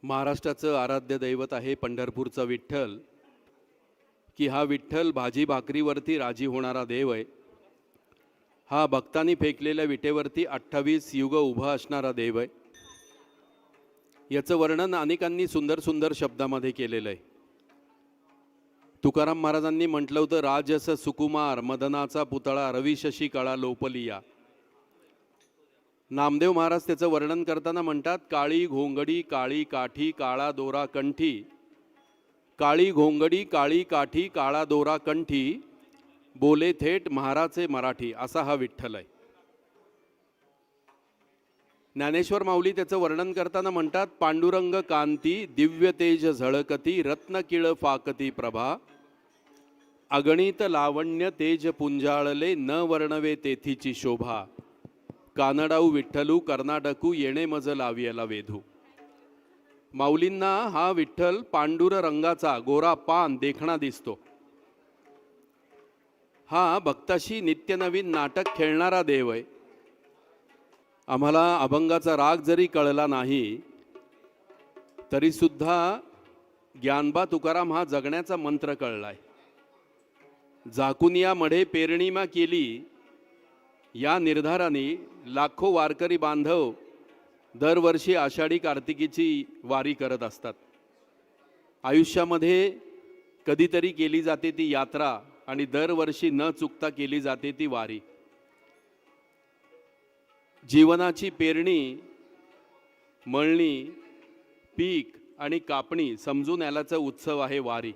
महाराष्ट्राचं आराध्य दैवत आहे पंढरपूरचा विठ्ठल, की हा विठ्ठल भाजी भाकरीवरती राजी होणारा देव आहे। हा भक्तांनी फेकलेल्या विटेवरती 28 युग उभा असणारा देव आहे। याचं वर्णन अनेकांनी सुंदर सुंदर शब्दामध्ये केलेलं आहे। तुकाराम महाराजांनी म्हटलं होतं, राजस सुकुमार मदनाचा पुतळा रवी शशी कळा लोपलिया। नामदेव महाराज त्याचं वर्णन करताना म्हणतात, काळी घोंगडी काळी काठी काळा दोरा कंठी, काळी घोंगडी काळी काठी काळा दोरा कंठी, बोले थेट महाराचे मराठी। असा हा विठ्ठल आहे। ज्ञानेश्वर माऊली त्याचं वर्णन करताना म्हणतात, पांडुरंग कांती दिव्य तेज झळकती रत्नकिळ फाकती प्रभा, अगणित लावण्य तेज पुंजाळले न वर्णवे तेथीची शोभा, कानडाऊ विठ्ठलू कर्नाटकू येणे मज लावियला वेधू। माऊलींना हा विठ्ठल पांडुर रंगाचा गोरा पान देखणा दिसतो। हा भक्ताशी नित्य नवीन नाटक खेळणारा देव आहे। आम्हाला अभंगाचा राग जरी कळला नाही तरी सुद्धा ज्ञानबा तुकाराम हा जगण्याचा मंत्र कळलाय। झाकून या मढे पेरणीमा केली या निर्धाराने लाखो वारकरी बांधव दरवर्षी आषाढी कार्तिकीची वारी करत असतात। आयुष्यामध्ये कधीतरी केली जाते ती यात्रा आणि दरवर्षी न चुकता केली जाते ती वारी। जीवनाची पेरणी, मळणी, पीक आणि कापणी समजून यालाचा उत्सव आहे वारी।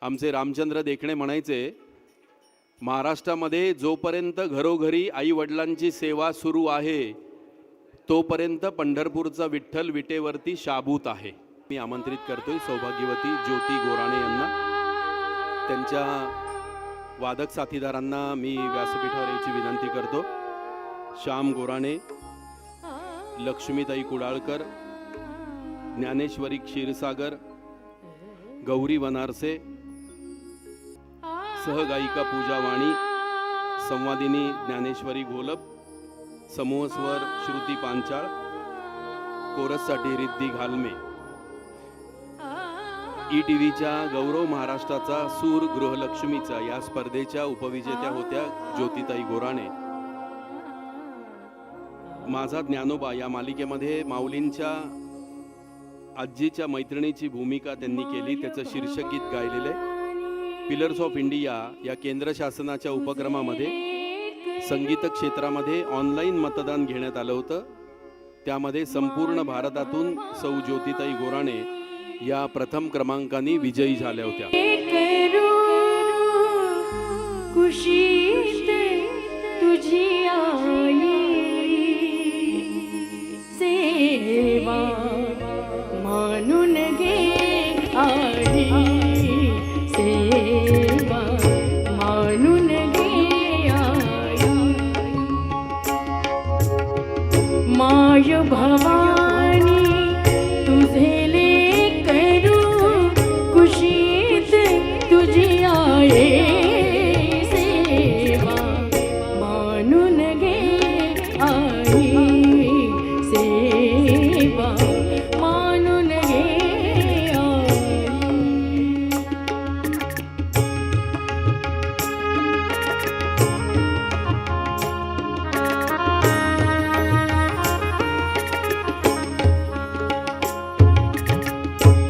आमचे रामचंद्र देखणे म्हणायचे, महाराष्ट्रामध्ये जोपर्यंत घरोघरी आई वडिलांची सेवा सुरू आहे तोपर्यंत पंढरपूरचा विठ्ठल विटेवरती शाबूत आहे। मी आमंत्रित करतोय सौभाग्यवती ज्योती गोराणे यांना, त्यांच्या वादक साथीदारांना मी व्यासपीठावर यायची विनंती करतो। श्याम गोराणे, लक्ष्मीताई कुडाळकर, ज्ञानेश्वरी क्षीरसागर, गौरी वनारसे, सहगायिका पूजा वाणी, संवादिनी ज्ञानेश्वरी घोलप, समूहस्वर श्रुती पांचाळ, कोरससाठी रिद्धी घालमे। ETVच्या गौरव महाराष्ट्राचा सूर गृहलक्ष्मीचा या स्पर्धेच्या उपविजेत्या होत्या ज्योतिताई गोराणे। माझा ज्ञानोबा या मालिकेमध्ये माऊलींच्या आजीच्या मैत्रिणीची भूमिका त्यांनी केली। त्याचं शीर्षक गीत गायलेलं आहे। पिलर्स ऑफ इंडिया या केंद्र शासनाच्या उपक्रमामध्ये संगीत क्षेत्रामध्ये ऑनलाईन मतदान घेण्यात आलं होतं। त्यामध्ये संपूर्ण भारतातून सौ ज्योतिताई गोराणे या प्रथम क्रमांकाने विजयी झाल्या होत्या। खुशीत तुझी आई सेवा मानून घे आई, सेवा मानून घे आई, माय भवानी तुझे लेकरू खुशीत तुझी आई सेवा मानून घे आई, सेवा मानून घे आई।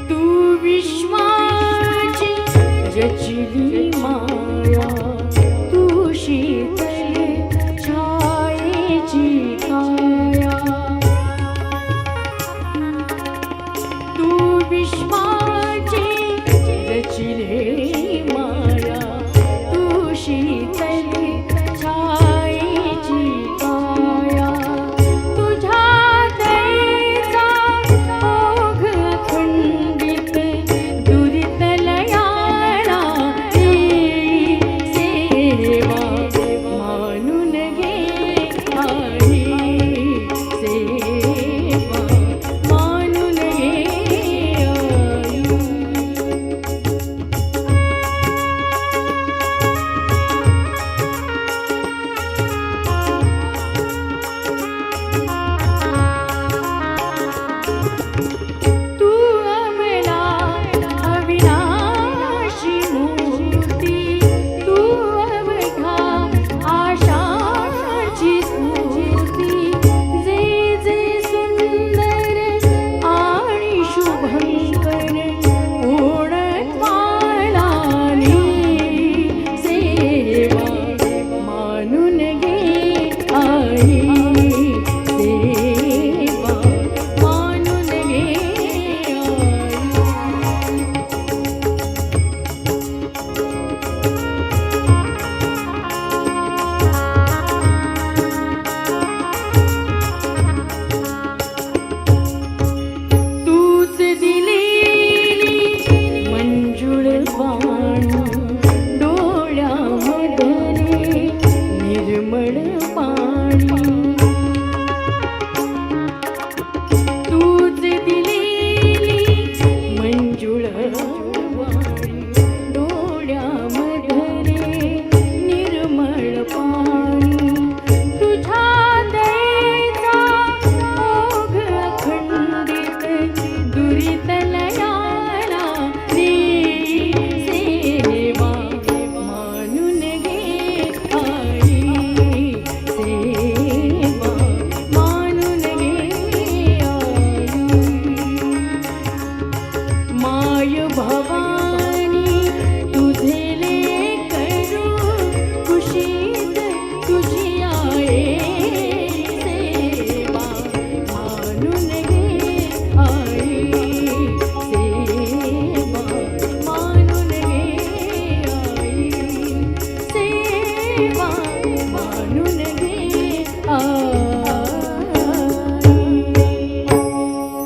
तू विश्वाची रचली माया, तू शीतल छायेची काया, तू विश्वा